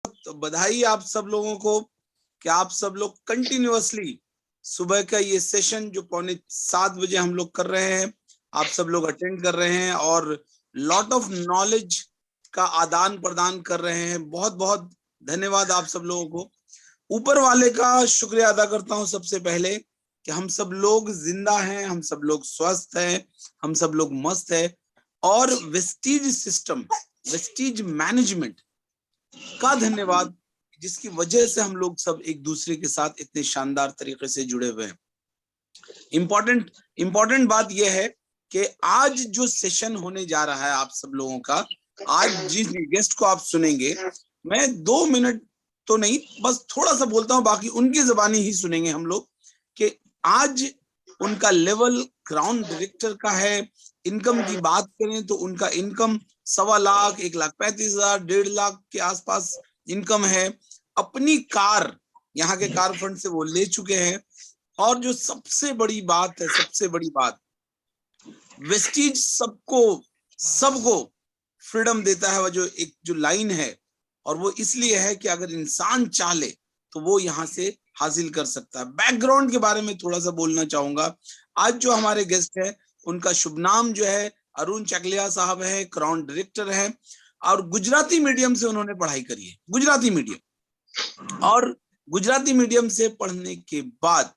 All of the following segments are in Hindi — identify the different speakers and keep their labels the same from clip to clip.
Speaker 1: तो बधाई आप सब लोगों को कि आप सब लोग कंटिन्यूअसली सुबह का ये सेशन जो 6:45 बजे हम लोग कर रहे हैं, आप सब लोग अटेंड कर रहे हैं और लॉट ऑफ नॉलेज का आदान प्रदान कर रहे हैं। बहुत बहुत धन्यवाद आप सब लोगों को। ऊपर वाले का शुक्रिया अदा करता हूं सबसे पहले कि हम सब लोग जिंदा हैं, हम सब लोग स्वस्थ हैं, हम सब लोग मस्त हैं और वेस्टीज सिस्टम, वेस्टीज मैनेजमेंट का धन्यवाद जिसकी वजह से हम लोग सब एक दूसरे के साथ इतने शानदार तरीके से जुड़े हुए हैं। इंपॉर्टेंट बात यह है कि आज जो सेशन होने जा रहा है आप सब लोगों का, आज जिस गेस्ट को आप सुनेंगे, मैं 2 मिनट तो नहीं बस थोड़ा सा बोलता हूं, बाकी उनकी जुबानी ही सुनेंगे हम लोग कि आज उनका लेवल ग्राउंड डायरेक्टर का है। इनकम की बात करें तो उनका इनकम 1.25 लाख, 1,35,000, 1.5 लाख के आसपास इनकम है। अपनी कार यहाँ के कार फंड से वो ले चुके हैं। और जो सबसे बड़ी बात है, सबसे बड़ी बात, वेस्टीज सबको फ्रीडम देता है। वो जो लाइन है, और वो इसलिए है कि अगर इंसान चाहे तो वो यहाँ से हासिल कर सकता है। बैकग्राउंड के बारे में थोड़ा सा बोलना चाहूंगा। आज जो हमारे गेस्ट है उनका शुभ नाम जो है अरुण चकलिया साहब है, ग्राउंड डायरेक्टर है और गुजराती मीडियम से उन्होंने पढ़ाई करी है, गुजराती मीडियम। और गुजराती मीडियम से पढ़ने के बाद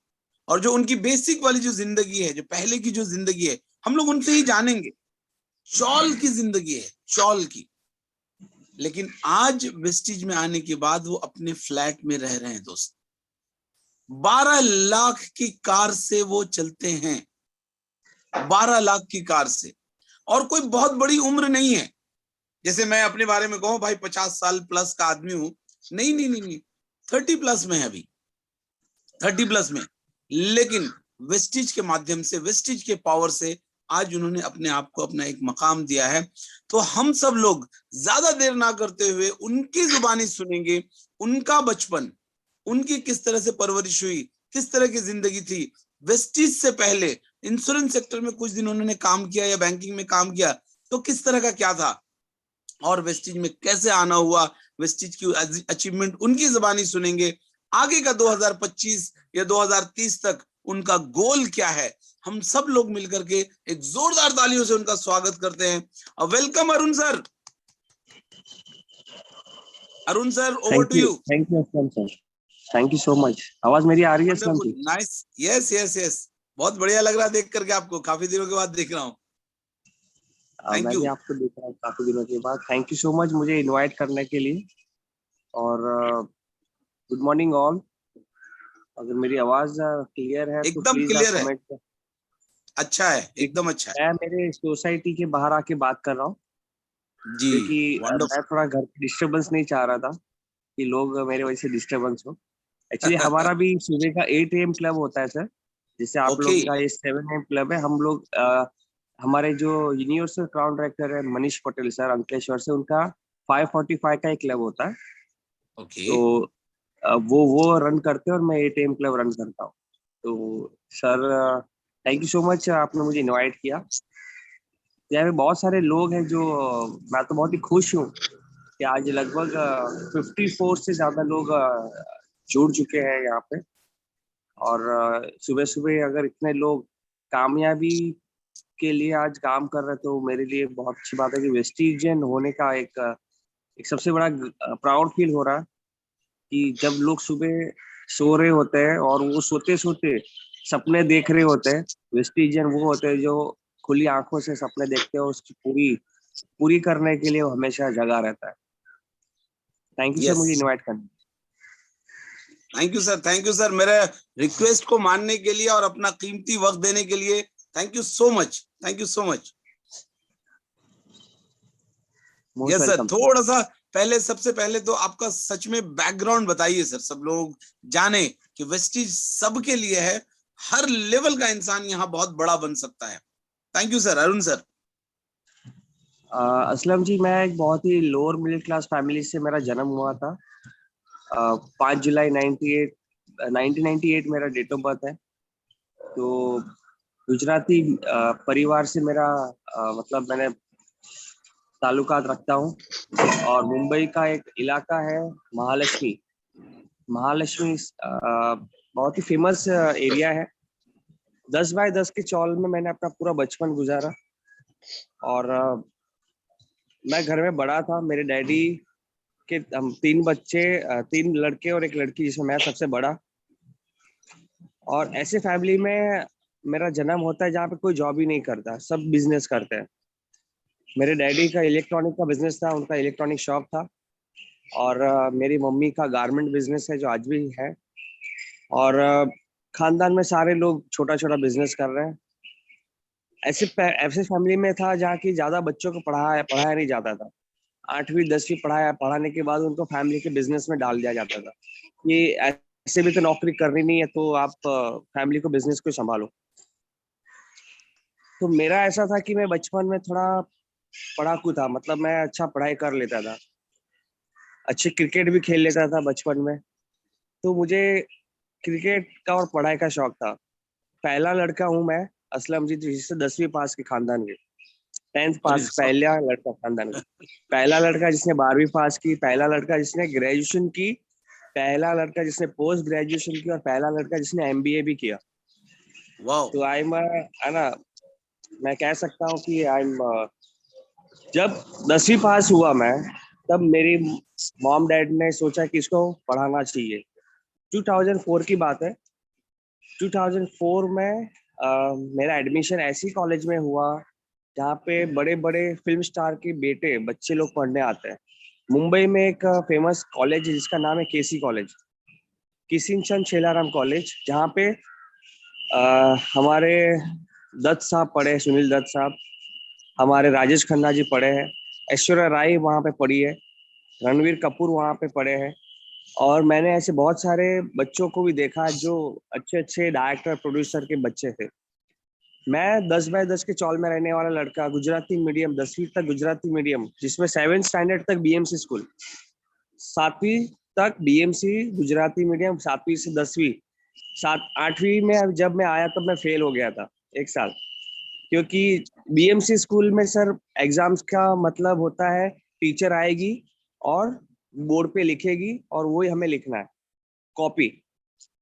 Speaker 1: और जो उनकी बेसिक वाली जो जिंदगी है, जो पहले की जो जिंदगी है, हम लोग उनसे ही जानेंगे। चौल की जिंदगी है, चौल की। लेकिन आज वेस्टीज में आने के बाद वो अपने फ्लैट में रह रहे हैं दोस्त। 12 लाख की कार से वो चलते हैं, 12 लाख की कार से। और कोई बहुत बड़ी उम्र नहीं है, जैसे मैं अपने बारे में कहूं भाई 50 साल प्लस का आदमी हूं, नहीं नहीं नहीं, 30 प्लस में है, अभी 30 प्लस में। लेकिन वेस्टीज के माध्यम से, वेस्टीज के पावर से आज उन्होंने अपने आप को अपना एक मकाम दिया है। तो हम सब लोग ज्यादा देर ना करते हुए उनकी जुबानी सुनेंगे, उनका बचपन, उनकी किस तरह से परवरिश हुई, किस तरह की जिंदगी थी। वेस्टीज से पहले इंश्योरेंस सेक्टर में कुछ दिन उन्होंने काम किया या बैंकिंग में काम किया, तो किस तरह का क्या था और वेस्टीज में कैसे आना हुआ, वेस्टीज की अचीवमेंट उनकी जुबानी सुनेंगे। आगे का 2025 या 2030 तक उनका गोल क्या है, हम सब लोग मिलकर के एक जोरदार तालियों से उनका स्वागत करते हैं। Welcome Arun sir. Arun sir, over to you.
Speaker 2: Thank you Aslam sir, thank you so much. आवाज मेरी आ रही है Aslam ji?
Speaker 1: Nice, yes yes yes, बहुत बढ़िया लग रहा है देख करके आपको, काफी दिनों के बाद देख रहा हूँ।
Speaker 2: मैं भी आपको देख रहा हूँ काफी दिनों के बाद। थैंक यू सो मच मुझे इनवाइट करने के लिए। और गुड मॉर्निंग ऑल। अगर मेरी आवाज क्लियर है तो
Speaker 1: एकदम
Speaker 2: प्लीज आप
Speaker 1: क्लियर है,
Speaker 2: कमेंट कर।
Speaker 1: अच्छा है, एकदम अच्छा है
Speaker 2: मैं मेरे सोसाइटी के बाहर आके बात कर रहा हूँ
Speaker 1: जी।
Speaker 2: क्योंकि मैं
Speaker 1: वंडरफुल।
Speaker 2: थोड़ा घर डिस्टरबेंस नहीं चाह रहा था कि लोग मेरे वजह से डिस्टर्बेंस हो। एक्चुअली हमारा भी सुबह का 8 AM क्लब होता है सर, जैसे आप
Speaker 1: ओके
Speaker 2: लोग का ये 7 AM क्लब है। हम लोग हमारे जो यूनिवर्सल क्राउन डायरेक्टर है मनीष पटेल सर अंकलेश्वर से, उनका 5:45 का एक क्लब होता है।
Speaker 1: ओके
Speaker 2: तो वो रन करते हैं और मैं 8 AM क्लब रन करता हूँ। तो sir thank you so much, आपने मुझे इनवाइट किया। यहाँ पे बहुत सारे लोग हैं जो मैं तो बहुत ही खुश हूँ कि आज लगभग 54 से ज्यादा लोग जुड़ चुके हैं यहाँ पे। और सुबह सुबह अगर इतने लोग कामयाबी के लिए आज काम कर रहे हैं तो मेरे लिए बहुत अच्छी बात है कि वेस्टिजियन होने का एक सबसे बड़ा प्राउड फील हो रहा है कि जब लोग सुबह सो रहे होते हैं और वो सोते सोते सपने देख रहे होते हैं। वेस्टिजियन वो होते हैं जो खुली आंखों से सपने देखते हैं और उसकी पूरी पूरी करने के लिए वो हमेशा जगा रहता है। थैंक यू सर
Speaker 1: यस,
Speaker 2: मुझे इनवाइट करने।
Speaker 1: Thank you sir, thank you sir, मेरे रिक्वेस्ट को मानने के लिए और अपना कीमती वक्त देने के लिए thank you so much, thank you so much.
Speaker 2: Most
Speaker 1: yes sir,
Speaker 2: welcome.
Speaker 1: थोड़ा सा पहले, सबसे पहले तो आपका सच में बैकग्राउंड बताइए सर, सब लोग जाने कि वेस्टीज सबके लिए है, हर लेवल का इंसान यहाँ बहुत बड़ा बन सकता है। Thank you sir. Arun sir.
Speaker 2: Aslam ji, मैं एक बहुत ही लोअर मिडिल क्लास फैमिली से मेरा जन्म हुआ था। 5 जुलाई 1998 मेरा डेट ऑफ बर्थ है। तो गुजराती परिवार से मेरा मतलब मैंने ताल्लुकात रखता हूँ। और मुंबई का एक इलाका है महालक्ष्मी। महालक्ष्मी बहुत ही फेमस एरिया है। 10 बाय 10 के चौल में मैंने अपना पूरा बचपन गुजारा। और मैं घर में बड़ा था। मेरे डैडी के हम 3 बच्चे, 3 लड़के और 1 लड़की, जिसमें मैं सबसे बड़ा। और ऐसे फैमिली में मेरा जन्म होता है जहाँ पे कोई जॉब ही नहीं करता, सब बिजनेस करते हैं। मेरे डैडी का इलेक्ट्रॉनिक का बिजनेस था, उनका इलेक्ट्रॉनिक शॉप था। और मेरी मम्मी का गारमेंट बिजनेस है जो आज भी है। और खानदान में सारे लोग छोटा छोटा बिजनेस कर रहे हैं। ऐसे फैमिली में था जहाँ की ज्यादा बच्चों को पढ़ाया नहीं जाता था। 8वीं 10वीं पढ़ाने के बाद उनको फैमिली के बिजनेस में डाल दिया जाता था। ये ऐसे भी तो नौकरी करनी नहीं है, तो आप फैमिली को बिजनेस को संभालो। तो मेरा ऐसा था कि मैं बचपन में थोड़ा पढ़ाकू था, मतलब मैं अच्छा पढ़ाई कर लेता था, अच्छे क्रिकेट भी खेल लेता था बचपन में। तो मुझे क्रिकेट का और पढ़ाई का शौक था। पहला लड़का हूँ मैं असलम जी, जिससे 10वीं पास की खानदान के, 10th
Speaker 1: अरे
Speaker 2: पास, पहला लड़का खानदान का, पहला लड़का जिसने 12वीं पास की, पहला लड़का जिसने ग्रेजुएशन की, पहला लड़का जिसने पोस्ट ग्रेजुएशन की, और पहला लड़का जिसने MBA भी किया।
Speaker 1: वाह।
Speaker 2: तो आई एम, है ना, मैं कह सकता हूँ कि आई एम, जब 10वीं पास हुआ मैं, तब मेरी मॉम डैड ने सोचा कि इसको पढ़ाना चाहिए। 2004 की बात है। 2004 में मेरा एडमिशन ऐसी कॉलेज में हुआ जहाँ पे बड़े बड़े फिल्म स्टार के बेटे बच्चे लोग पढ़ने आते हैं। मुंबई में एक फेमस कॉलेज है जिसका नाम है KC college, Kishan Chand Chellaram college, जहाँ पे हमारे दत्त साहब पढ़े, सुनील दत्त साहब, हमारे राजेश खन्ना जी पढ़े हैं, ऐश्वर्या राय वहाँ पे पढ़ी है, रणवीर कपूर वहाँ पे पढ़े हैं। और मैंने ऐसे बहुत सारे बच्चों को भी देखा जो अच्छे अच्छे डायरेक्टर प्रोड्यूसर के बच्चे थे। मैं 10 बाय 10 के चौल में रहने वाला लड़का, गुजराती मीडियम, 10वीं तक गुजराती मीडियम, जिसमें 7th स्टैंडर्ड तक BMC स्कूल, 7वीं तक BMC गुजराती मीडियम, 7वीं से 10वीं। 8वीं में जब मैं आया तब मैं फेल हो गया था 1 साल, क्योंकि BMC स्कूल में सर एग्जाम्स का मतलब होता है टीचर आएगी और बोर्ड पे लिखेगी और वही हमें लिखना है, कॉपी।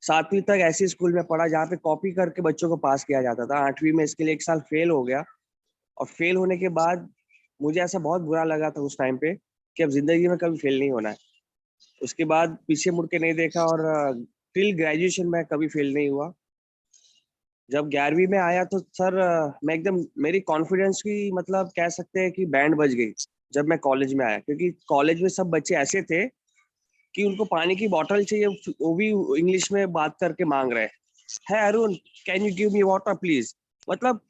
Speaker 2: 7वीं तक ऐसी स्कूल में पढ़ा जहाँ पे कॉपी करके बच्चों को पास किया जाता था। 8वीं में इसके लिए 1 साल फेल हो गया। और फेल होने के बाद मुझे ऐसा बहुत बुरा लगा था उस टाइम पे कि अब जिंदगी में कभी फेल नहीं होना है। उसके बाद पीछे मुड़ के नहीं देखा और टिल ग्रेजुएशन में कभी फेल नहीं हुआ। जब 11वीं में आया तो सर मैं एकदम, मेरी कॉन्फिडेंस की मतलब कह सकते हैं कि बैंड बज गई जब मैं कॉलेज में आया, क्योंकि कॉलेज में सब बच्चे ऐसे थे कि उनको पानी की बोतल चाहिए, वो भी इंग्लिश में बात करके मांग रहे है, Arun can you give me water please. मतलब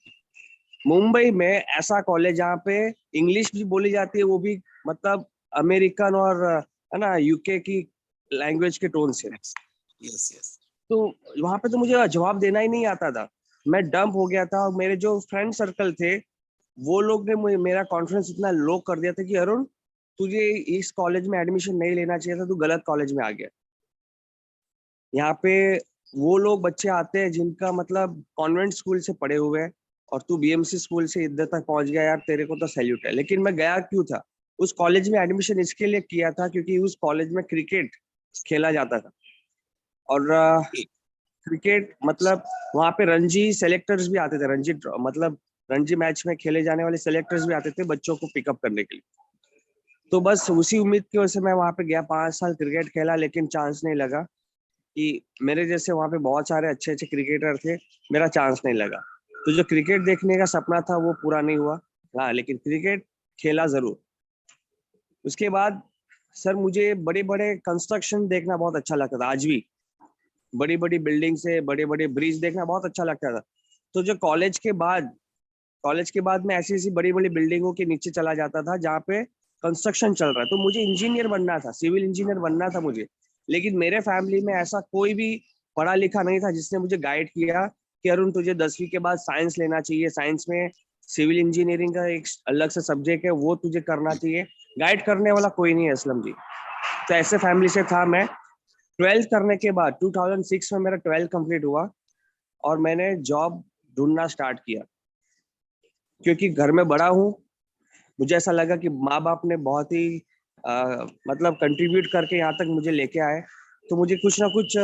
Speaker 2: मुंबई में ऐसा कॉलेज जहाँ पे इंग्लिश भी बोली जाती है, वो भी मतलब अमेरिकन और है ना यूके की लैंग्वेज के टोन से।
Speaker 1: Yes yes.
Speaker 2: तो वहां पे तो मुझे जवाब देना ही नहीं आता था, मैं डंप हो गया था। मेरे जो फ्रेंड सर्कल थे वो लोग ने मेरा कॉन्फिडेंस इतना लो कर दिया था कि अरुण तुझे इस कॉलेज में एडमिशन नहीं लेना चाहिए था, तू गलत कॉलेज में आ गया। यहाँ पे वो लोग बच्चे आते हैं जिनका मतलब कॉन्वेंट स्कूल से पढ़े हुए हैं, और तू BMC स्कूल से इधर तक पहुंच गया, यार तेरे को तो सैल्यूट है। लेकिन मैं गया क्यों था उस कॉलेज में, एडमिशन इसके लिए किया था क्योंकि उस कॉलेज में क्रिकेट खेला जाता था। और क्रिकेट मतलब वहाँ पे रणजी सेलेक्टर्स भी आते थे, मतलब रणजी मैच में खेले जाने वाले सेलेक्टर्स भी आते थे बच्चों को पिकअप करने के लिए। तो बस उसी उम्मीद की वजह से मैं वहाँ पे गया, 5 साल क्रिकेट खेला, लेकिन चांस नहीं लगा कि मेरे जैसे वहाँ पे बहुत सारे अच्छे अच्छे क्रिकेटर थे, मेरा चांस नहीं लगा। तो जो क्रिकेट देखने का सपना था वो पूरा नहीं हुआ। हाँ, लेकिन क्रिकेट खेला जरूर। उसके बाद सर मुझे बड़े बड़े कंस्ट्रक्शन देखना बहुत अच्छा लगता था, आज भी बड़ी बड़ी बिल्डिंग से बड़े बड़े ब्रिज देखना बहुत अच्छा लगता था। तो जो कॉलेज के बाद मैं ऐसी ऐसी बड़ी बड़ी बिल्डिंगों के नीचे चला जाता था जहाँ पे कंस्ट्रक्शन चल रहा है। तो मुझे इंजीनियर बनना था, सिविल इंजीनियर बनना था मुझे। लेकिन मेरे फैमिली में ऐसा कोई भी पढ़ा लिखा नहीं था जिसने मुझे गाइड किया कि अरुण तुझे 10वीं के बाद साइंस लेना चाहिए, साइंस में सिविल इंजीनियरिंग का एक अलग से सब्जेक्ट है, वो तुझे करना चाहिए। गाइड करने वाला कोई नहीं है असलम जी। तो ऐसे फैमिली से था मैं। 12th करने के बाद 2006 में मेरा 12th कंप्लीट हुआ और मैंने जॉब ढूंढना स्टार्ट किया, क्योंकि घर में बड़ा हूँ, मुझे ऐसा लगा कि माँ बाप ने बहुत ही मतलब कंट्रीब्यूट करके यहाँ तक मुझे लेके आए, तो मुझे कुछ ना कुछ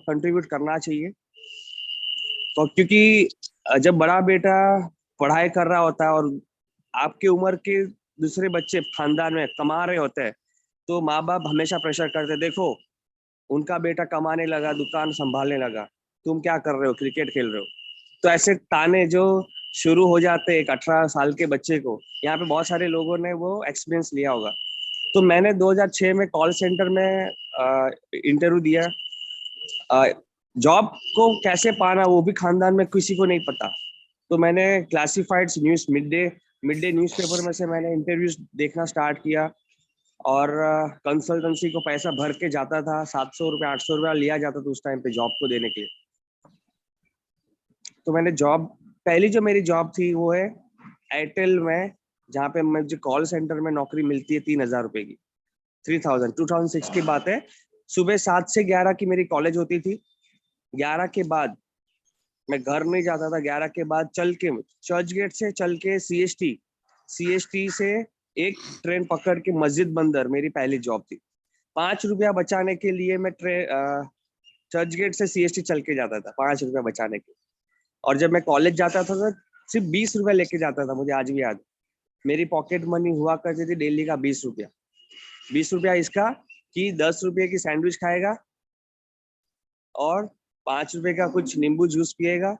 Speaker 2: कंट्रीब्यूट करना चाहिए। तो क्योंकि जब बड़ा बेटा पढ़ाई कर रहा होता है और आपके उम्र के दूसरे बच्चे खानदान में कमा रहे होते हैं, तो माँ बाप हमेशा प्रेशर करते, देखो उनका बेटा कमाने लगा, दुकान संभालने लगा, तुम क्या कर रहे हो, क्रिकेट खेल रहे हो। तो ऐसे ताने जो शुरू हो जाते एक 18 साल के बच्चे को, यहाँ पे बहुत सारे लोगों ने वो एक्सपीरियंस लिया होगा। तो मैंने 2006 में कॉल सेंटर में इंटरव्यू दिया। जॉब को कैसे पाना वो भी खानदान में किसी को नहीं पता। तो मैंने classifieds news mid day newspaper में से मैंने इंटरव्यूज देखना स्टार्ट किया, और कंसल्टेंसी को पैसा भर के जाता था, 700 रुपये 800 रुपया लिया जाता था उस टाइम पे जॉब को देने के लिए। तो मैंने जॉब, पहली जो मेरी जॉब थी वो है एयरटेल में, जहाँ पे मुझे कॉल सेंटर में नौकरी मिलती है 3,000 रुपए की। 2006 की बात है। सुबह 7 से 11 की मेरी कॉलेज होती थी। 11 के बाद मैं घर नहीं जाता था। 11 के बाद चल के चर्च गेट से चल के सीएसटी से एक ट्रेन पकड़ के मस्जिद बंदर मेरी पहली जॉब थी। 5 रुपया बचाने के लिए मैं चर्च गेट से सीएसटी चल के जाता था, 5 रुपया बचाने के। और जब मैं कॉलेज जाता था तो सिर्फ 20 रुपया लेके जाता था। मुझे आज भी याद है, मेरी पॉकेट मनी हुआ करती थी डेली का 20 रुपया। 20 रुपया इसका कि 10 रुपये की सैंडविच खाएगा और 5 रुपए का कुछ नींबू जूस पिएगा,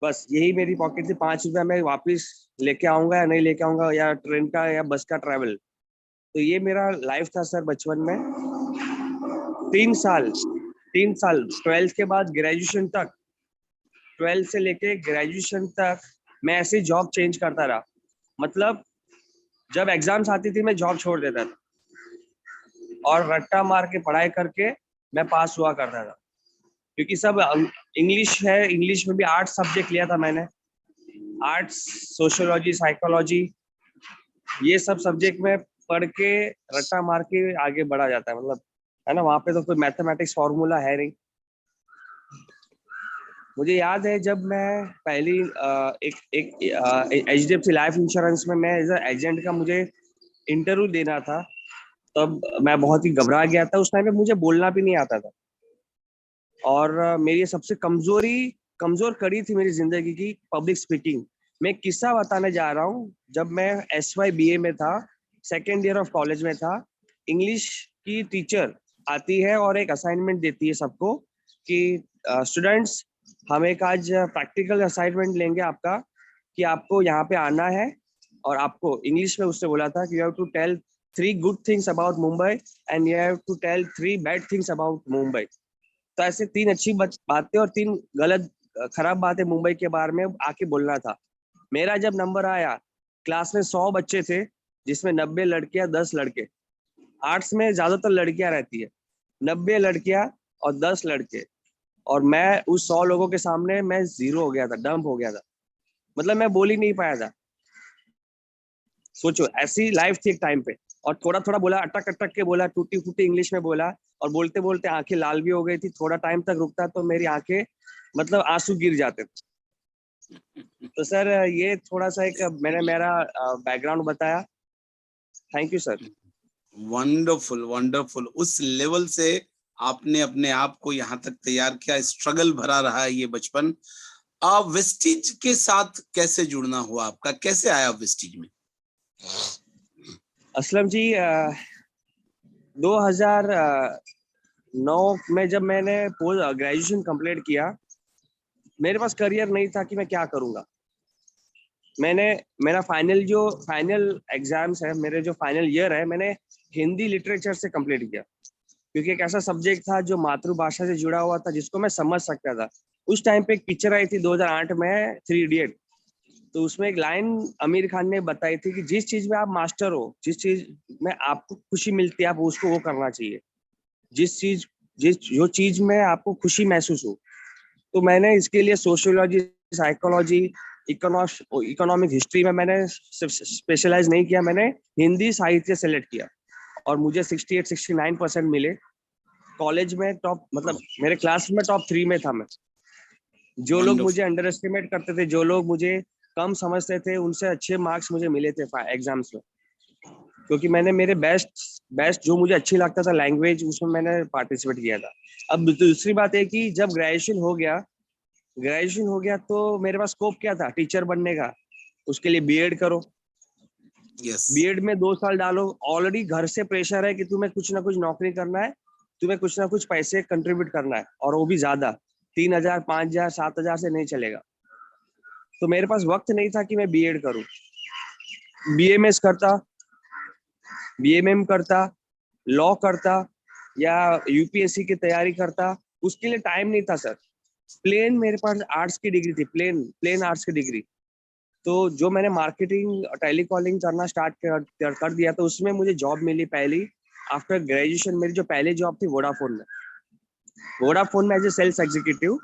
Speaker 2: बस यही मेरी पॉकेट थी। 5 रुपया मैं वापस लेके आऊंगा या नहीं लेके आऊंगा, या ट्रेन का या बस का ट्रैवल। तो ये मेरा लाइफ था सर बचपन में। 3 साल 12th के बाद ग्रेजुएशन तक, 12th से लेके ग्रेजुएशन तक मैं ऐसे जॉब चेंज करता रहा। मतलब जब एग्जाम्स आती थी मैं जॉब छोड़ देता था और रट्टा मार के पढ़ाई करके मैं पास हुआ करता था। क्योंकि सब इंग्लिश है, इंग्लिश में भी 8 सब्जेक्ट लिया था मैंने। आर्ट्स, सोशियोलॉजी, साइकोलॉजी, ये सब सब्जेक्ट में पढ़ के रट्टा मार के आगे बढ़ा जाता है। मतलब है ना, वहां पे तो कोई मैथमेटिक्स फॉर्मूला है नहीं। मुझे याद है जब मैं पहली एक HDFC लाइफ इंश्योरेंस में मैं एज एजेंट का मुझे इंटरव्यू देना था, तब मैं बहुत ही घबरा गया था। उस टाइम पे मुझे बोलना भी नहीं आता था, और मेरी सबसे कमजोर कड़ी थी मेरी जिंदगी की पब्लिक स्पीकिंग। मैं किस्सा बताने जा रहा हूँ। जब मैं SYBA में था, सेकेंड ईयर ऑफ कॉलेज में था, इंग्लिश की टीचर आती है और एक असाइनमेंट देती है सबको कि स्टूडेंट्स, हम एक आज प्रैक्टिकल असाइनमेंट लेंगे आपका, कि आपको यहाँ पे आना है और आपको इंग्लिश में उससे बोला था कि you have to tell 3 good things about Mumbai and you have to tell 3 bad things about Mumbai. तो ऐसे 3 अच्छी बातें और 3 गलत खराब बातें मुंबई के बारे में आके बोलना था। मेरा जब नंबर आया, क्लास में 100 बच्चे थे जिसमें 90 लड़कियां 10 लड़के। आर्ट्स में ज्यादातर लड़कियां रहती है। 90 लड़कियां और 10 लड़के, और मैं उस 100 लोगों के सामने मैं जीरो हो गया था, डंप हो गया था। मतलब मैं बोल ही नहीं पाया था। सोचो, ऐसी लाइफ थी एक टाइम पे। और थोड़ा थोड़ा बोला, अटक अटक के बोला, टूटी फूटी इंग्लिश में बोला, और बोलते बोलते आंखें लाल भी हो गई थी। थोड़ा टाइम तक रुकता तो मेरी आंखें, मतलब आंसू गिर जाते थे। तो सर ये थोड़ा सा एक मैंने मेरा बैकग्राउंड बताया। Thank you sir.
Speaker 1: Wonderful wonderful. उस लेवल से आपने अपने आप को यहाँ तक तैयार किया। स्ट्रगल भरा रहा है ये बचपन। वेस्टिज के साथ कैसे जुड़ना हुआ आपका, कैसे आया वेस्टिज में?
Speaker 2: असलम जी, 2009 में जब मैंने ग्रेजुएशन कंप्लीट किया, मेरे पास करियर नहीं था कि मैं क्या करूंगा। मेरा फाइनल एग्जाम्स है, मेरे जो फाइनल ईयर है, मैंने हिंदी लिटरेचर से कंप्लीट किया, क्योंकि एक ऐसा सब्जेक्ट था जो मातृभाषा से जुड़ा हुआ था, जिसको मैं समझ सकता था। उस टाइम पे एक पिक्चर आई थी 2008 में, 3 इडियट। तो उसमें एक लाइन आमिर खान ने बताई थी कि जिस चीज में आप मास्टर हो, जिस चीज में आपको खुशी मिलती है, आप उसको वो करना चाहिए। जो चीज में आपको खुशी महसूस हो। तो मैंने इसके लिए सोशियोलॉजी, साइकोलॉजी, इकोनॉमिक हिस्ट्री में मैंने स्पेशलाइज नहीं किया। मैंने हिंदी साहित्य सेलेक्ट किया और मुझे 68-69% मिले। कॉलेज में टॉप, मतलब मेरे क्लास में टॉप 3 में था मैं। जो लोग मुझे अंडर एस्टिमेट करते थे, जो लोग मुझे कम समझते थे उनसे अच्छे मार्क्स मुझे मिले थे एग्जाम्स में, क्योंकि मैंने मेरे बेस्ट जो मुझे अच्छी लगता था लैंग्वेज, उसमें मैंने पार्टिसिपेट किया था। अब दूसरी बात है कि जब ग्रेजुएशन हो गया तो मेरे पास स्कोप क्या था, टीचर बनने का। उसके लिए बीएड करो,
Speaker 1: यस,
Speaker 2: बीएड में 2 साल डालो, ऑलरेडी घर से प्रेशर है कि तुम्हें कुछ ना कुछ नौकरी करना है, तुम्हें कुछ ना कुछ पैसे कंट्रीब्यूट करना है, और वो भी ज्यादा, 3,000 5,000 7,000 से नहीं चलेगा। तो मेरे पास वक्त नहीं था कि मैं बीएड करूं, बीएमएस करता, बीएमएम करता, लॉ करता, या यूपीएससी की तैयारी करता। उसके लिए टाइम नहीं था सर। प्लेन मेरे पास आर्ट्स की डिग्री थी, प्लेन आर्ट्स की डिग्री। तो जो मैंने मार्केटिंग टेलीकॉलिंग करना स्टार्ट कर दिया, तो उसमें मुझे जॉब मिली पहली आफ्टर ग्रेजुएशन। मेरी जो पहली जॉब थी वोडाफोन में एज ए सेल्स एग्जीक्यूटिव।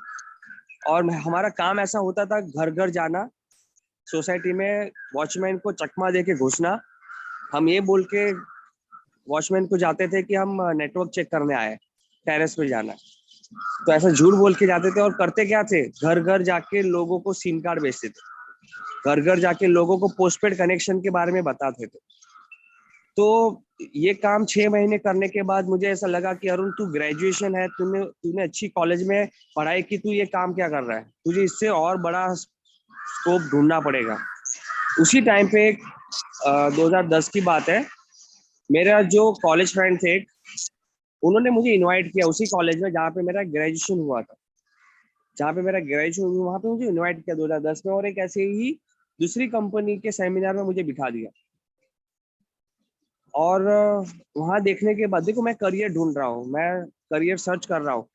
Speaker 2: और हमारा काम ऐसा होता था, घर घर जाना, सोसाइटी में वॉचमैन को चकमा दे के घुसना। हम ये बोल के वॉचमैन को जाते थे कि हम नेटवर्क चेक करने आए, टेरेस पे जाना। तो ऐसा झूठ बोल के जाते थे, और करते क्या थे, घर घर जाके लोगों को सिम कार्ड बेचते थे, घर घर जाके लोगों को पोस्टपेड कनेक्शन के बारे में बताते थे। तो ये काम 6 महीने करने के बाद मुझे ऐसा लगा कि अरुण, तू ग्रेजुएशन है, तूने अच्छी कॉलेज में पढ़ाई की, तू ये काम क्या कर रहा है, तुझे इससे और बड़ा स्कोप ढूंढना पड़ेगा। उसी टाइम पे 2010 की बात है, मेरा जो कॉलेज फ्रेंड थे, उन्होंने मुझे इनवाइट किया उसी कॉलेज में जहाँ पे मेरा ग्रेजुएशन हुआ था, वहां पे मुझे इनवाइट किया 2010 में, और एक ऐसे ही दूसरी कंपनी के सेमिनार में मुझे बिठा दिया। और वहां देखने के बाद, देखो मैं करियर ढूंढ रहा हूँ, मैं करियर सर्च कर रहा हूँ,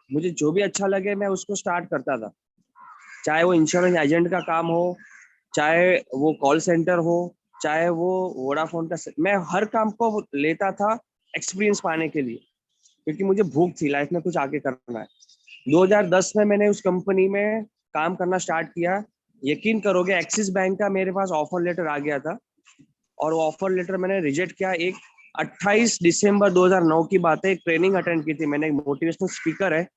Speaker 2: मुझे जो भी अच्छा लगे मैं उसको स्टार्ट करता था। चाहे वो इंश्योरेंस एजेंट का काम हो, चाहे वो कॉल सेंटर हो, चाहे वो वोडाफोन का, मैं हर काम को लेता था एक्सपीरियंस पाने के लिए, क्योंकि मुझे भूख थी लाइफ में कुछ आगे करना है। 2010 में मैंने उस कंपनी में काम करना स्टार्ट किया। यकीन करोगे, एक्सिस बैंक का मेरे पास ऑफर लेटर आ गया था, और वो ऑफर लेटर मैंने रिजेक्ट किया। एक 28 दिसंबर 2009 की बात है, एक ट्रेनिंग अटेंड की थी मैंने, एक मोटिवेशनल स्पीकर है,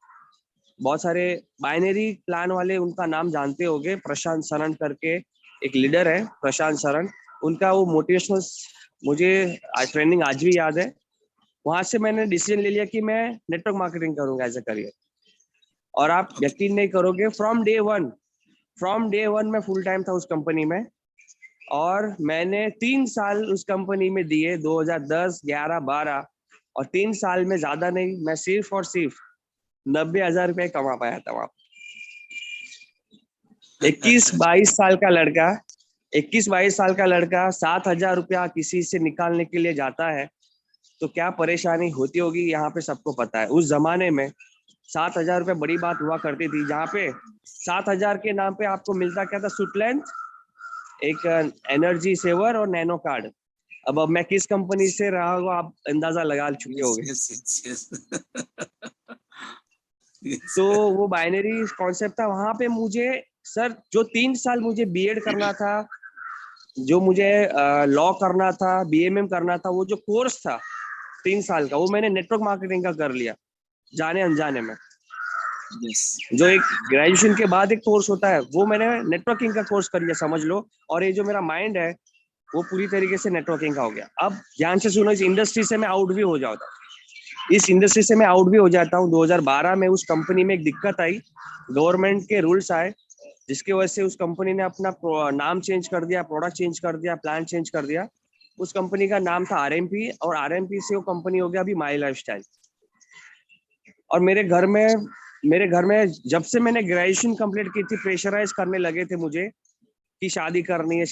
Speaker 2: बहुत सारे बाइनरी प्लान वाले उनका नाम जानते होंगे, प्रशांत शरण करके एक लीडर है, प्रशांत शरण। उनका वो मोटिवेशनल मुझे ट्रेनिंग आज भी याद है। वहां से मैंने डिसीजन ले लिया कि मैं नेटवर्क मार्केटिंग करूंगा एज ए करियर। और आप यकीन नहीं करोगे, फ्रॉम डे वन मैं फुल टाइम था उस कंपनी में, और मैंने 3 साल उस कंपनी में दिए, 2010, 11, 12, और 3 साल में ज्यादा नहीं, मैं सिर्फ और सिर्फ 90,000 रुपए कमा पाया था वहां। 21-22 साल का लड़का 21-22 साल का लड़का 7,000 रुपया किसी से निकालने के लिए जाता है, तो क्या परेशानी होती होगी यहाँ पे सबको पता है। उस जमाने में 7,000 रुपये बड़ी बात हुआ करती थी, जहाँ पे 7,000 के नाम पे आपको मिलता क्या था, सूट लेंथ, एक एनर्जी सेवर और नैनो कार्ड। अब मैं किस कंपनी से रहा हूँ आप अंदाजा लगा चुके होंगे। तो वो बाइनरी कॉन्सेप्ट था वहां पे। मुझे सर जो 3 साल मुझे बीएड करना था, जो मुझे लॉ करना था, बीएमएम करना था, वो जो कोर्स था 3 साल का, वो मैंने नेटवर्क मार्केटिंग का कर लिया जाने अनजाने में। जो एक ग्रेजुएशन के बाद एक कोर्स होता है, वो मैंने नेटवर्किंग का कोर्स कर लिया समझ लो। और ये जो मेरा माइंड है वो पूरी तरीके से नेटवर्किंग का हो गया। अब ध्यान से सुनो, इस इंडस्ट्री से मैं आउट भी हो जाता हूँ। 2012 में उस कंपनी में एक दिक्कत आई, गवर्नमेंट के रूल्स आए, जिसकी वजह से उस कंपनी ने अपना नाम चेंज कर दिया, प्रोडक्ट चेंज कर दिया, प्लान चेंज कर दिया। उस कंपनी का नाम था आरएमपी, और आरएमपी से वो कंपनी हो गया अभी माई लाइफस्टाइल। और मेरे घर में जब से मैंने ग्रेजुएशन कंप्लीट की थी, प्रेशराइज करने लगे थे मुझे कि शादी करनी है,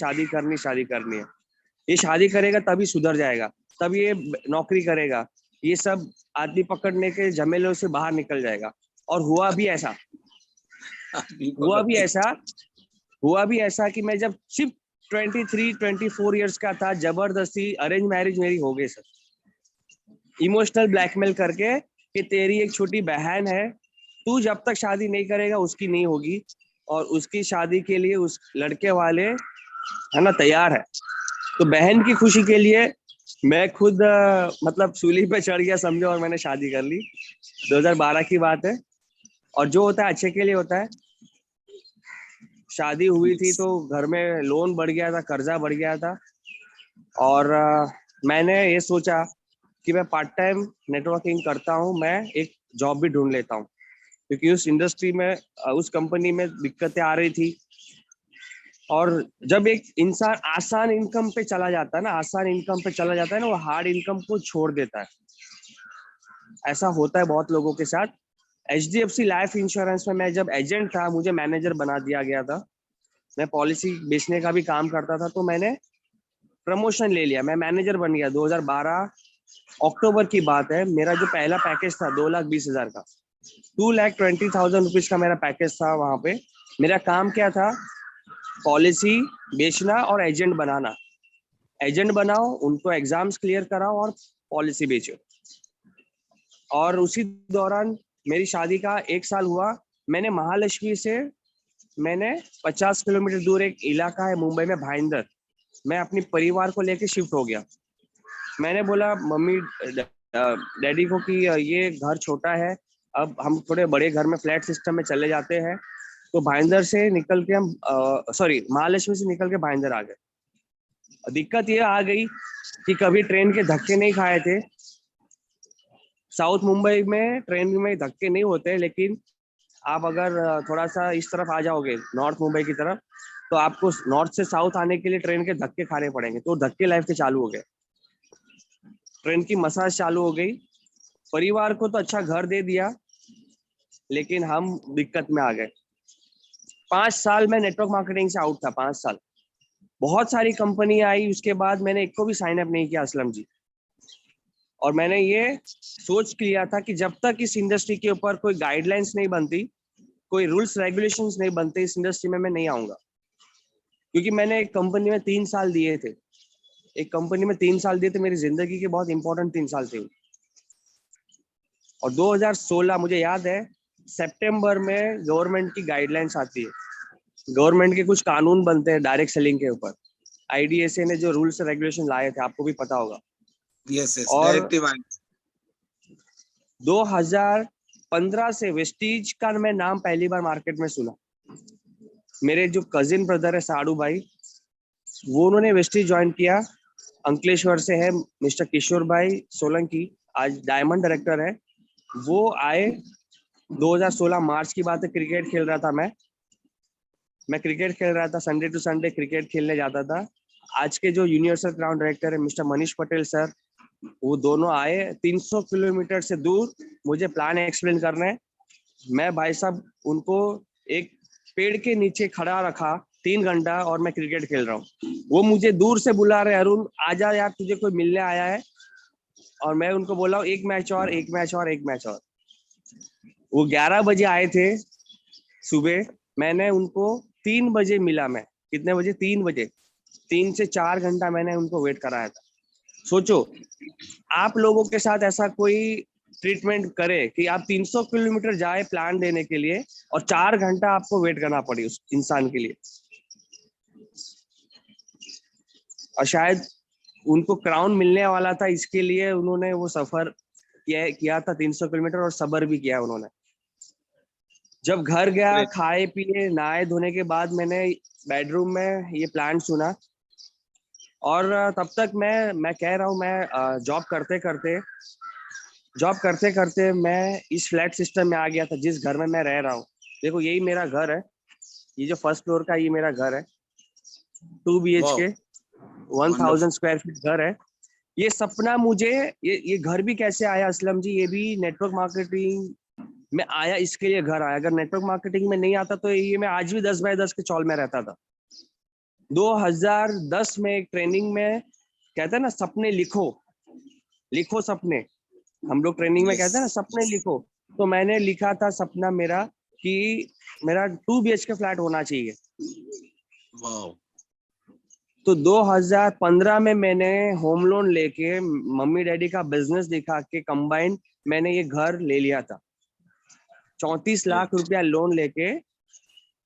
Speaker 2: ये शादी करेगा तभी सुधर जाएगा, तब ये नौकरी करेगा, ये सब आदमी पकड़ने के झमेलों से बाहर निकल जाएगा। और हुआ भी ऐसा कि मैं जब सिर्फ 23-24 इयर्स का था, जबरदस्ती अरेंज मैरिज मेरी हो गई सर। इमोशनल ब्लैकमेल करके कि तेरी एक छोटी बहन है, तू जब तक शादी नहीं करेगा उसकी नहीं होगी, और उसकी शादी के लिए उस लड़के वाले है ना तैयार है। तो बहन की खुशी के लिए मैं खुद मतलब सूली पे चढ़ गया समझो, और मैंने शादी कर ली। 2012 की बात है। और जो होता है अच्छे के लिए होता है। शादी हुई थी तो घर में लोन बढ़ गया था, कर्जा बढ़ गया था, और मैंने ये सोचा कि मैं पार्ट टाइम नेटवर्किंग करता हूँ, मैं एक जॉब भी ढूंढ लेता हूँ, क्योंकि उस इंडस्ट्री में, उस कंपनी में दिक्कतें आ रही थी। और जब एक इंसान आसान इनकम पे चला जाता है ना, वो हार्ड इनकम को छोड़ देता है। ऐसा होता है बहुत लोगों के साथ। HDFC लाइफ इंश्योरेंस में मैं जब एजेंट था, मुझे मैनेजर बना दिया गया था। मैं पॉलिसी बेचने का भी काम करता था, तो मैंने प्रमोशन ले लिया, मैं मैनेजर बन गया। 2012 अक्टूबर की बात है। मेरा जो पहला पैकेज था 2,20,000 का, 2,20,000 रुपीज का मेरा पैकेज था। वहां पे मेरा काम क्या था? पॉलिसी बेचना और एजेंट बनाना। एजेंट बनाओ, उनको एग्जाम्स क्लियर कराओ और पॉलिसी बेचो। और उसी दौरान मेरी शादी का 1 साल हुआ। मैंने महालक्ष्मी से, मैंने 50 किलोमीटर दूर एक इलाका है मुंबई में, भाईंदर, मैं अपनी परिवार को लेके शिफ्ट हो गया। मैंने बोला मम्मी डैडी को कि ये घर छोटा है, अब हम थोड़े बड़े घर में फ्लैट सिस्टम में चले जाते हैं। तो भाईंदर से निकल के हम महालक्ष्मी से निकल के भाईंदर आ गए। दिक्कत ये आ गई कि कभी ट्रेन के धक्के नहीं खाए थे। साउथ मुंबई में ट्रेन में धक्के नहीं होते, लेकिन आप अगर थोड़ा सा इस तरफ आ जाओगे, नॉर्थ मुंबई की तरफ, तो आपको नॉर्थ से साउथ आने के लिए ट्रेन के धक्के खाने पड़ेंगे। तो धक्के लाइफ के चालू हो गए, ट्रेन की मसाज चालू हो गई। परिवार को तो अच्छा घर दे दिया, लेकिन हम दिक्कत में आ गए। 5 साल में नेटवर्क मार्केटिंग से आउट था, 5 साल। बहुत सारी कंपनी आई, उसके बाद मैंने एक को भी साइन अप नहीं किया असलम जी। और मैंने ये सोच लिया था कि जब तक इस इंडस्ट्री के ऊपर कोई गाइडलाइंस नहीं बनती, कोई रूल्स रेगुलेशंस नहीं बनते, इस इंडस्ट्री में मैं नहीं आऊंगा। क्योंकि मैंने एक कंपनी में 3 साल दिए थे, मेरी जिंदगी के बहुत इंपॉर्टेंट 3 साल थे। और 2016 मुझे याद है, सितंबर में गवर्नमेंट की गाइडलाइंस आती है, गवर्नमेंट के कुछ कानून बनते हैं डायरेक्ट सेलिंग के ऊपर। IDSA ने जो रूल्स रेगुलेशन लाए थे, आपको भी पता होगा।
Speaker 1: यस यस,
Speaker 2: और
Speaker 1: डायरेक्टिव आए।
Speaker 2: 2015 से वेस्टीज का मैं नाम पहली बार मार्केट में सुना। मेरे जो कजिन ब्रदर है साड़ू भाई, वो उन्होंने वेस्टीज ज्वाइन किया। अंकलेश्वर से है मिस्टर किशोर भाई सोलंकी, आज डायमंड डायरेक्टर है। वो आए 2016 मार्च की बात है। क्रिकेट खेल रहा था मैं क्रिकेट खेल रहा था, संडे टू संडे क्रिकेट खेलने जाता था। आज के जो यूनिवर्सल ग्राउंड डायरेक्टर है मिस्टर मनीष पटेल सर, वो दोनों आए 300 किलोमीटर से दूर मुझे प्लान एक्सप्लेन करने। मैं भाई साहब उनको एक पेड़ के नीचे खड़ा रखा 3 घंटा, और मैं क्रिकेट खेल रहा हूँ। वो मुझे दूर से बुला रहे, अरुण आजा यार, तुझे कोई मिलने आया है। और मैं उनको बोला एक मैच और, एक मैच और, एक मैच और। वो 11 बजे आए थे सुबह, मैंने उनको 3 बजे मिला। मैं कितने बजे? 3 बजे। 3 से 4 घंटा मैंने उनको वेट कराया था। सोचो, आप लोगों के साथ ऐसा कोई ट्रीटमेंट करे कि आप 300 किलोमीटर जाए प्लान देने के लिए, और 4 घंटा आपको वेट करना पड़े उस इंसान के लिए। और शायद उनको क्राउन मिलने वाला था, इसके लिए उन्होंने वो सफर किया था 300 किलोमीटर, और सबर भी किया उन्होंने। जब घर गया, खाए पिए नहाए धोने के बाद, मैंने बेडरूम में ये प्लान सुना। और तब तक मैं कह रहा हूँ, मैं जॉब करते करते मैं इस फ्लैट सिस्टम में आ गया था, जिस घर में मैं रह रहा हूँ। देखो, यही मेरा घर है, ये जो फर्स्ट फ्लोर का, ये मेरा घर है। 2 BHK 1000 स्क्वायर फीट घर है। ये सपना मुझे, ये घर भी कैसे आया असलम जी? ये भी नेटवर्क मार्केटिंग में आया, इसके लिए घर आया। अगर नेटवर्क मार्केटिंग में नहीं आता तो ये मैं आज भी 10 बाय 10 के चौल में रहता था। 2010 में एक ट्रेनिंग में कहते हैं ना, सपने लिखो सपने। हम लोग ट्रेनिंग में कहते हैं ना, सपने लिखो। तो मैंने लिखा था सपना मेरा कि मेरा 2 BHK फ्लैट होना चाहिए। तो 2015 में मैंने होम लोन लेके, मम्मी डैडी का बिजनेस दिखा के कंबाइंड, मैंने ये घर ले लिया था। 34 लाख रुपया लोन लेके,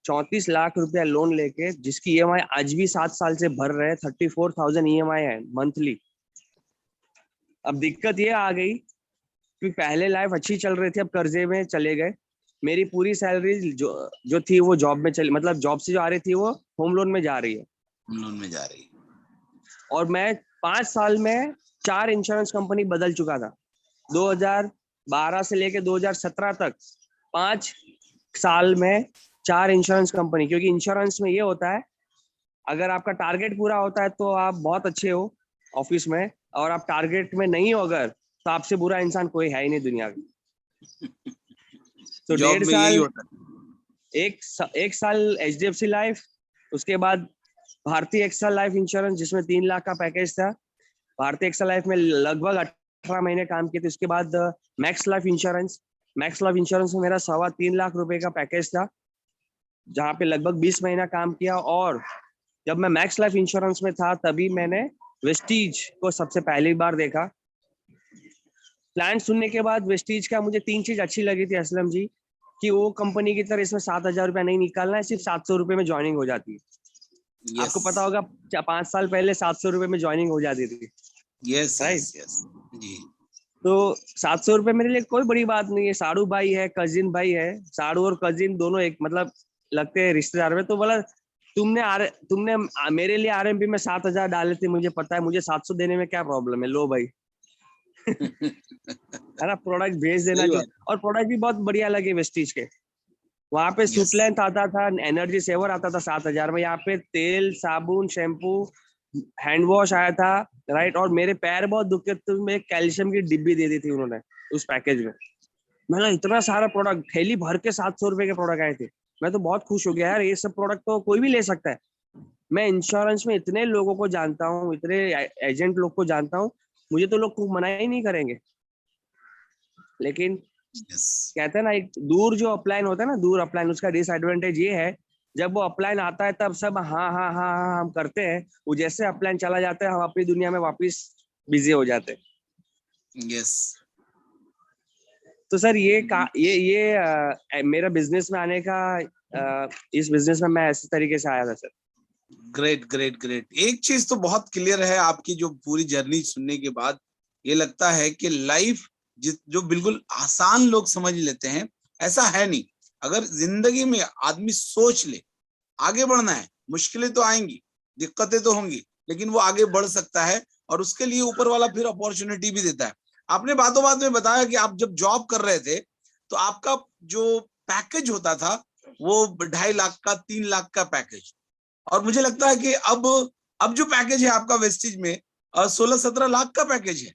Speaker 2: 34 लाख रुपया लोन लेके, जिसकी EMI आज भी 7 साल से भर रहे। 34,000 EMI है मंथली। अब दिक्कत ये आ गई कि पहले लाइफ अच्छी चल रही थी, अब कर्जे में चले गए। मेरी पूरी सैलरी जो थी वो जॉब में चली, मतलब जॉब से जो आ रही थी वो होम लोन में जा रही है।
Speaker 1: लोन में जा रही है।
Speaker 2: और मैं 5 साल में 4 इंश्योरेंस कंपनी बदल चुका था। 2012 से लेके 2017 तक 5 साल में 4 इंश्योरेंस कंपनी। क्योंकि इंश्योरेंस में ये होता है, अगर आपका टारगेट पूरा होता है तो आप बहुत अच्छे हो ऑफिस में, और आप टारगेट में नहीं हो अगर, तो आपसे बुरा इंसान कोई है ही नहीं दुनिया में। तो
Speaker 1: जॉब
Speaker 2: 1.5
Speaker 1: में यही
Speaker 2: साल,
Speaker 1: होता है।
Speaker 2: एक साल HDFC लाइफ, उसके बाद भारतीय एक्सल लाइफ इंश्योरेंस जिसमें 3 लाख का पैकेज था। भारतीय एक्सल लाइफ में लगभग 18 महीने काम किए थे। उसके बाद मैक्स लाइफ इंश्योरेंस में मेरा 3.25 लाख रुपए का पैकेज था, जहाँ पे लगभग 20 महीना काम किया। और जब मैं मैक्स लाइफ इंश्योरेंस में था तभी मैंने वेस्टीज को सबसे पहली बार देखा। प्लान सुनने के बाद वेस्टीज का मुझे 3 चीज अच्छी लगी थी असलम जी, कि वो कंपनी की तरह इसमें 7,000 रुपया नहीं निकालना है, सिर्फ 700 रुपए में ज्वाइनिंग हो जाती है।
Speaker 1: यस
Speaker 2: आपको पता होगा 5 साल पहले 700 रुपए में ज्वाइनिंग हो जाती थी,
Speaker 1: यस
Speaker 2: राइट?
Speaker 1: यस यस जी।
Speaker 2: तो 700 रुपए मेरे लिए कोई बड़ी बात नहीं है। साड़ू भाई है, कजिन भाई है, साड़ू और कजिन दोनों एक मतलब लगते हैं रिश्तेदार में। तो बोला तुमने मेरे लिए RMP में 7,000 डाले थे, मुझे पता है, मुझे 700 देने में क्या प्रॉब्लम है, लो भाई। है ना, प्रोडक्ट भेज देना
Speaker 1: सही
Speaker 2: चाहिए।
Speaker 1: बात।
Speaker 2: और प्रोडक्ट भी बहुत बढ़िया लगे वेस्टीज के। वहां पे
Speaker 1: यस
Speaker 2: सुटलेंथ आता था, एनर्जी सेवर आता था 7,000 में। यहाँ पे तेल, साबुन, शैम्पू, हैंड वॉश आया था, राइट? और मेरे पैर बहुत दुखते थे, तो मैं कैल्शियम की डिब्बी दे दी थी उन्होंने उस पैकेज में। मैंने इतना सारा प्रोडक्ट, थैली भर के 700 रुपए के प्रोडक्ट आए थे। मैं तो बहुत खुश हो गया यार, ये सब प्रोडक्ट तो कोई भी ले सकता है। मैं इंश्योरेंस में इतने लोगों को जानता हूँ, इतने एजेंट लोग को जानता हूँ, मुझे तो लोग मना ही नहीं करेंगे। लेकिन
Speaker 1: यस
Speaker 2: कहते हैं ना, एक दूर जो अपलाइन होता है ना, दूर अपलाइन, उसका डिसएडवांटेज ये है, जब वो अपलाइन आता है तब सब हाँ हाँ हाँ हाँ हम करते हैं, वो जैसे अपलाइन चला जाता है हम अपनी दुनिया में वापस बिजी हो जाते हैं।
Speaker 1: यस।
Speaker 2: तो सर मेरा बिजनेस में आने का, इस बिजनेस में मैं इस तरीके से आया था सर।
Speaker 1: Great great great. एक चीज तो बहुत क्लियर है आपकी जो पूरी जर्नी सुनने के बाद, ये लगता है कि लाइफ जो बिल्कुल आसान लोग समझ लेते हैं, ऐसा है नहीं। अगर जिंदगी में आदमी सोच ले, आगे बढ़ना है, मुश्किलें तो आएंगी, दिक्कतें तो होंगी, लेकिन वो आगे बढ़ सकता है। और उसके लिए ऊपर वाला फिर अपॉर्चुनिटी भी देता है। आपने बातों बात में बताया कि आप जब जॉब कर रहे थे तो आपका जो पैकेज होता था वो 2.5 लाख का, 3 लाख का पैकेज। और मुझे लगता है कि अब जो पैकेज है आपका वेस्टिज में 16-17 लाख का पैकेज है।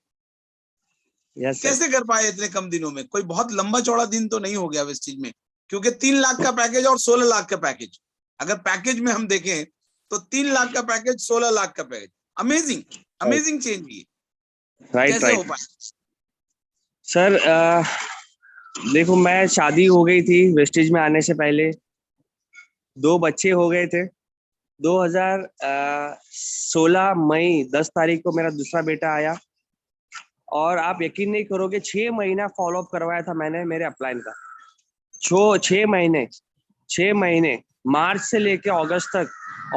Speaker 2: Yes sir.
Speaker 1: कैसे कर पाए इतने कम दिनों में? कोई बहुत लंबा चौड़ा दिन तो नहीं हो गया वेस्टिज में? क्योंकि 3 लाख का पैकेज और 16 लाख का पैकेज, अगर पैकेज में हम देखें तो 3 लाख का पैकेज, 16 लाख का पैकेज। अमेजिंग अमेजिंग चेंज ये
Speaker 2: राइट
Speaker 1: कैसे हो
Speaker 2: राइट
Speaker 1: पाए?
Speaker 2: सर, देखो, मैं शादी हो गई थी वेस्टेज में आने से पहले, 2 बच्चे हो गए थे। 2016 मई 10 तारीख को मेरा दूसरा बेटा आया। और आप यकीन नहीं करोगे, 6 महीना फॉलो अप करवाया था मैंने मेरे अपलाइन का। 6 महीने, मार्च से लेके अगस्त तक।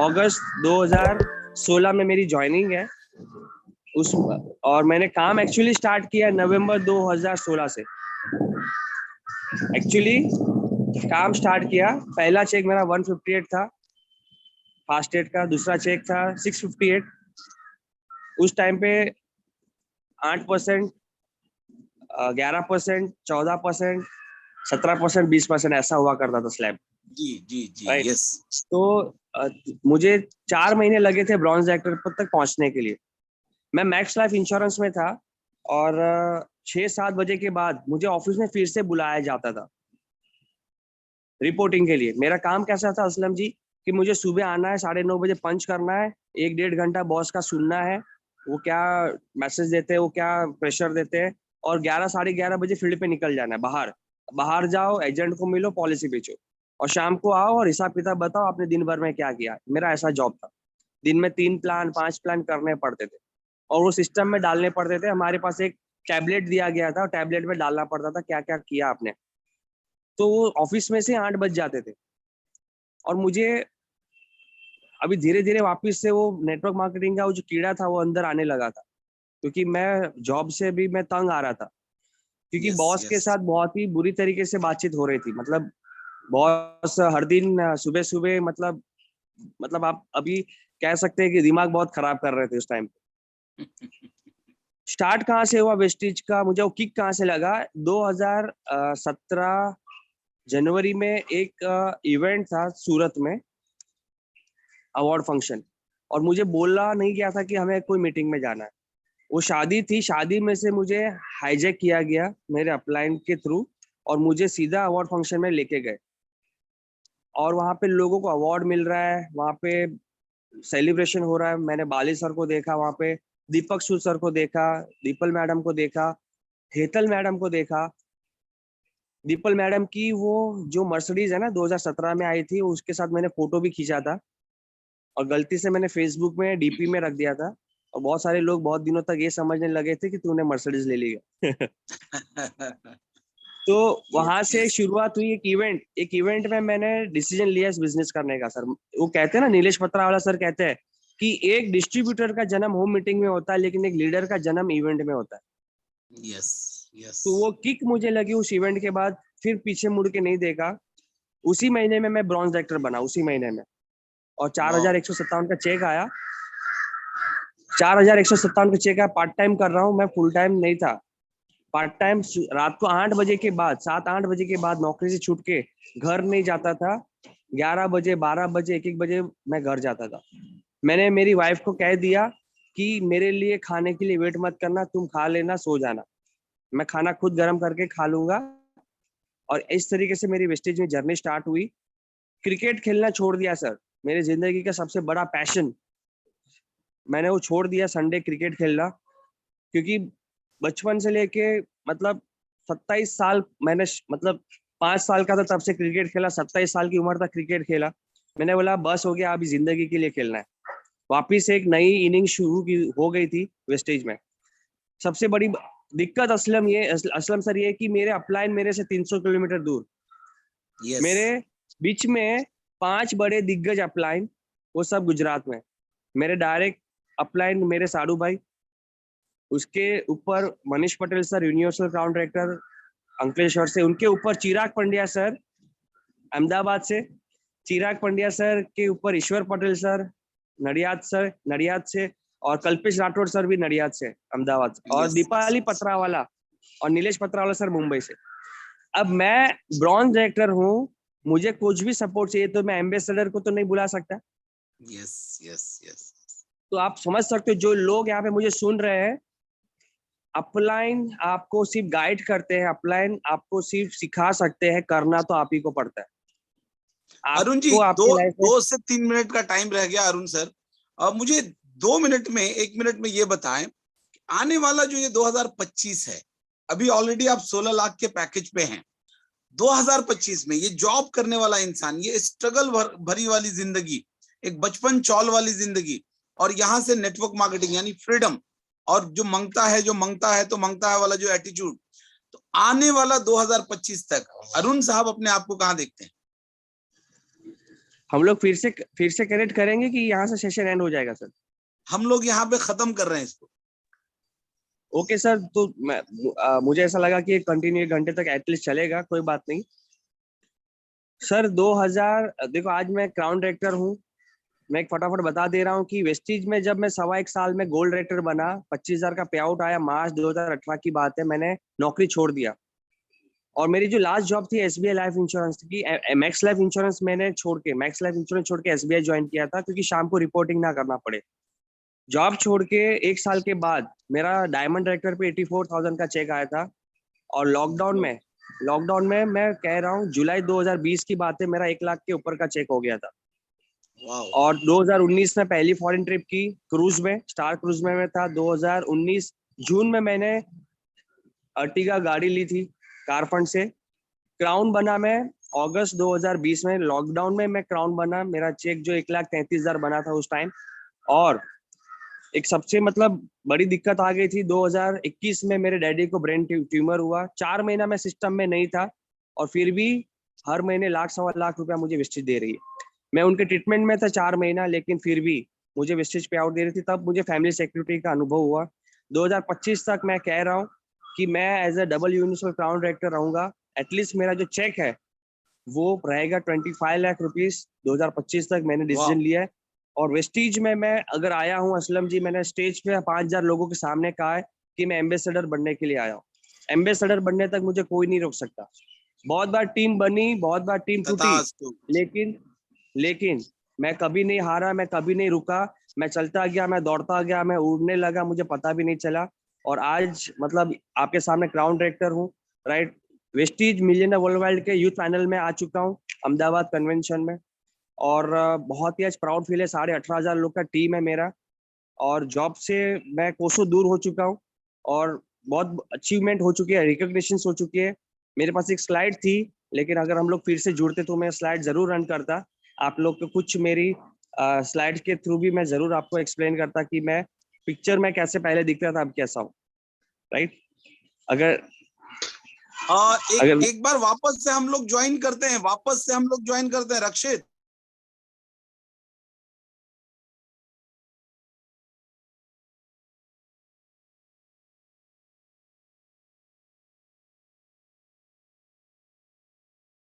Speaker 2: अगस्त 2016 में मेरी ज्वाइनिंग है उस, और मैंने काम एक्चुअली स्टार्ट किया नवंबर 2016 से। एक्चुअली काम स्टार्ट किया, पहला चेक मेरा 158 था फास्ट एड का, दूसरा चेक था 658। उस टाइम पे 8%, 11%, 14%, 17%, 20% ऐसा हुआ करता था स्लैब,
Speaker 1: जी जी जी।
Speaker 2: राइट?
Speaker 1: यस
Speaker 2: तो मुझे 4 महीने लगे थे ब्रॉन्ज एक्टर तक पहुंचने के लिए। मैं मैक्स लाइफ इंश्योरेंस में था, और 6-7 बजे के बाद मुझे ऑफिस में फिर से बुलाया जाता था रिपोर्टिंग के लिए। मेरा काम कैसा था असलम जी, कि मुझे सुबह आना है, 9:30 बजे पंच करना है, 1-1.5 घंटा बॉस का सुनना है, वो क्या मैसेज देते हैं, वो क्या प्रेशर देते हैं, और 11-11:30 बजे फील्ड पे निकल जाना है। बाहर बाहर जाओ, एजेंट को मिलो, पॉलिसी बेचो, और शाम को आओ और हिसाब किताब बताओ आपने दिन भर में क्या किया। मेरा ऐसा जॉब था। दिन में 3 प्लान 5 प्लान करने पड़ते थे, और वो सिस्टम में डालने पड़ते थे। हमारे पास एक टैबलेट दिया गया था, और टैबलेट में डालना पड़ता था क्या क्या किया आपने। तो वो ऑफिस में से 8 बज जाते थे, और मुझे अभी धीरे धीरे वापस से वो नेटवर्क मार्केटिंग का वो जो कीड़ा था वो अंदर आने लगा था, क्योंकि मैं जॉब से भी मैं तंग आ रहा था। क्योंकि
Speaker 1: Yes,
Speaker 2: बॉस के
Speaker 1: yes.
Speaker 2: साथ बहुत ही बुरी तरीके से बातचीत हो रही थी। मतलब बॉस हर दिन सुबह सुबह मतलब आप अभी कह सकते हैं कि दिमाग बहुत खराब कर रहे थे उस टाइम। स्टार्ट कहाँ से हुआ वेस्टिज का, मुझे वो किक कहाँ से लगा, 2017 जनवरी में एक इवेंट था सूरत में, अवार्ड फंक्शन, और मुझे बोला नहीं गया था कि हमें कोई मीटिंग में जाना है। वो शादी थी, शादी में से मुझे हाईजैक किया गया मेरे अपलाइन के थ्रू और मुझे सीधा अवार्ड फंक्शन में लेके गए। और वहाँ पे लोगों को अवार्ड मिल रहा है, वहाँ पे सेलिब्रेशन हो रहा है। मैंने बाली सर को देखा वहाँ पे, दीपक सूद सर को देखा, दीपल मैडम को देखा, हेतल मैडम को देखा। दीपल मैडम की वो जो मर्सिडीज है ना 2017 में आई थी, उसके साथ मैंने फोटो भी खींचा था और गलती से मैंने फेसबुक में डीपी में रख दिया था। और बहुत सारे लोग बहुत दिनों तक ये समझने लगे थे कि तूने मर्सिडीज ले ली है। तो वहां से
Speaker 1: Yes.
Speaker 2: शुरुआत हुई एक इवेंट में मैंने डिसीजन लिया इस बिजनेस करने का। सर वो कहते हैं ना, नीलेश पत्रावाला सर कहते हैं कि एक डिस्ट्रीब्यूटर का जन्म होम मीटिंग में होता है, लेकिन एक लीडर का जन्म इवेंट में होता है।
Speaker 1: Yes, yes.
Speaker 2: तो वो किक मुझे लगी उस इवेंट के बाद, फिर पीछे मुड़ के नहीं देखा। उसी महीने में मैं ब्रॉन्ज डायरेक्टर बना, उसी महीने में। और
Speaker 1: Wow.
Speaker 2: 4157 का चेक आया, 4157 का चेक आया। पार्ट टाइम कर रहा हूँ मैं, फुल टाइम नहीं था। पार्ट टाइम रात को 8 बजे के बाद, 7-8 बजे के बाद नौकरी से छूट के घर नहीं जाता था। 11 बजे, 12 बजे, 1-1 बजे मैं घर जाता था। मैंने मेरी वाइफ को कह दिया कि मेरे लिए खाने के लिए वेट मत करना, तुम खा लेना, सो जाना, मैं खाना खुद गर्म करके खा लूंगा। और इस तरीके से मेरी वेस्टेज में जर्नी स्टार्ट हुई। क्रिकेट खेलना छोड़ दिया सर, मेरी जिंदगी का सबसे बड़ा पैशन मैंने वो छोड़ दिया, संडे क्रिकेट खेलना। क्योंकि बचपन से लेके मतलब 27 साल मैंने मतलब 5 साल का था तब से क्रिकेट खेला, 27 साल की उम्र तक क्रिकेट खेला। मैंने बोला बस हो गया, अभी जिंदगी के लिए खेलना है। वापिस एक नई इनिंग शुरू की हो गई थी वेस्टेज में। सबसे बड़ी दिक्कत असलम सर ये कि मेरे अपलाइन मेरे से 300 किलोमीटर दूर।
Speaker 1: Yes.
Speaker 2: मेरे बीच में 5 बड़े दिग्गज अपलाइन, वो सब गुजरात में। मेरे डायरेक्ट अपलाइन मेरे साडू भाई, उसके ऊपर Manish Patel sir universal crown director Ankleshwar से, उनके ऊपर चिराग पंड्या सर अहमदाबाद से, चिराग पंड्या सर के ऊपर ईश्वर पटेल सर नडियाद से, और कल्पेश राठौड़ सर भी नडियाद से, अहमदाबाद से, और
Speaker 1: Yes.
Speaker 2: दीपाली पत्रावाला और नीलेश पत्रावाला सर मुंबई से। अब मैं ब्रॉन्ज डायरेक्टर हूँ, मुझे कुछ भी सपोर्ट चाहिए तो मैं एम्बेसडर को तो नहीं बुला सकता।
Speaker 1: Yes, yes, yes.
Speaker 2: तो आप समझ सकते हो, जो लोग यहाँ पे मुझे सुन रहे हैं, अपलाइन आपको सिर्फ गाइड करते हैं, अपलाइन आपको सिर्फ सिखा सकते हैं, करना तो आप ही को पड़ता है।
Speaker 1: अरुण जी,
Speaker 2: आपको
Speaker 1: दो
Speaker 2: आपकी लाइफ में
Speaker 1: 2 से 3 मिनट का टाइम रह गया अरुण सर। अब मुझे 2 मिनट में, 1 मिनट में ये बताएं, आने वाला जो ये 2025 है, अभी ऑलरेडी आप 16 लाख के पैकेज पे हैं। 2025 में ये जॉब करने वाला इंसान, ये स्ट्रगल भरी वाली जिंदगी, एक बचपन चौल वाली जिंदगी, और यहाँ से नेटवर्क मार्केटिंग यानी फ्रीडम, और जो मांगता है तो मांगता है वाला जो एटीट्यूड, तो आने वाला 2025 तक अरुण साहब अपने आप को कहाँ देखते हैं?
Speaker 2: हम लोग फिर से कनेक्ट करेंगे कि यहाँ से सेशन एंड हो जाएगा सर?
Speaker 1: हम लोग यहाँ पे खत्म कर रहे हैं इसको।
Speaker 2: ओके सर, तो मुझे ऐसा लगा कि कंटिन्यू 1 घंटे तक एटलीस्ट चलेगा, कोई बात नहीं सर। 2000 देखो, आज मैं क्राउन डायरेक्टर हूँ। मैं एक फटाफट बता दे रहा हूँ कि वेस्टीज में जब मैं 1.25 साल में गोल्ड डायरेक्टर बना, 25,000 का पे आउट आया, मार्च 2018 की बात है, मैंने नौकरी छोड़ दिया। और मेरी जो लास्ट जॉब थी एसबीआई लाइफ इंश्योरेंस की, मैक्स लाइफ इंश्योरेंस मैंने मैक्स लाइफ इंश्योरेंस छोड़ के एसबीआई ज्वाइन किया था, क्योंकि शाम को रिपोर्टिंग ना करना पड़े। जॉब छोड़ के 1 साल के बाद मेरा डायमंड डायरेक्टर पे 84,000 का चेक आया था। और लॉकडाउन में मैं कह रहा हूँ जुलाई 2020 की बात है, मेरा 1 लाख के ऊपर का चेक हो गया था। और 2019 में पहली फॉरेन ट्रिप की क्रूज में, स्टार क्रूज में मैं था। 2019 जून में मैंने अर्टिगा गाड़ी ली थी कार फंड से। क्राउन बना मैं अगस्त 2020 में, लॉकडाउन में मैं क्राउन बना। मेरा चेक जो 1,33,000 बना था उस टाइम। और एक सबसे मतलब बड़ी दिक्कत आ गई थी 2021 में, मेरे डैडी को ब्रेन ट्यूमर हुआ। 4 महीना मैं सिस्टम में नहीं था, और फिर भी हर महीने 1,00,000-1.25 लाख रुपया मुझे वेस्टेज दे रही है। मैं उनके ट्रीटमेंट में था 4 महीना, लेकिन फिर भी मुझे वेस्टेज पे आउट दे रही थी। तब मुझे फैमिली सिक्योरिटी का अनुभव हुआ। 2025 तक मैं कह रहा हूँ कि मैं as a double universal crown director रहूंगा। एटलीस्ट मेरा जो चेक है वो रहेगा 25 लाख रुपीस 2025 तक, मैंने डिसीजन लिया है। और वेस्टीज में मैं अगर आया हूँ असलम जी, मैंने स्टेज पे 5000 लोगों के सामने कहा है कि मैं एम्बेसडर बनने के लिए आया हूँ। एम्बेसडर बनने तक मुझे कोई नहीं रोक सकता। बहुत बार टीम बनी, बहुत बार टीम टूटी, लेकिन मैं कभी नहीं हारा, मैं कभी नहीं रुका, मैं चलता गया, मैं दौड़ता गया, मैं उड़ने लगा, मुझे पता भी नहीं चला। और आज मतलब आपके सामने क्राउन डायरेक्टर हूँ, right. Vestige millionaire world wide के यूथ पैनल में आ चुका हूँ अहमदाबाद कन्वेंशन में। और बहुत ही आज प्राउड फील है, 18,500 लोग का टीम है मेरा। और जॉब से मैं कोसों दूर हो चुका हूँ और बहुत अचीवमेंट हो चुकी है, रिकॉग्निशन हो चुकी है। मेरे पास एक स्लाइड थी, लेकिन अगर हम लोग फिर से जुड़ते तो मैं स्लाइड जरूर रन करता। आप लोग को कुछ मेरी स्लाइड के थ्रू भी मैं जरूर आपको एक्सप्लेन करता कि मैं पिक्चर में कैसे पहले दिखता था, अब कैसा हूँ, राइट। अगर
Speaker 1: एक बार वापस से हम लोग ज्वाइन करते हैं, रक्षित।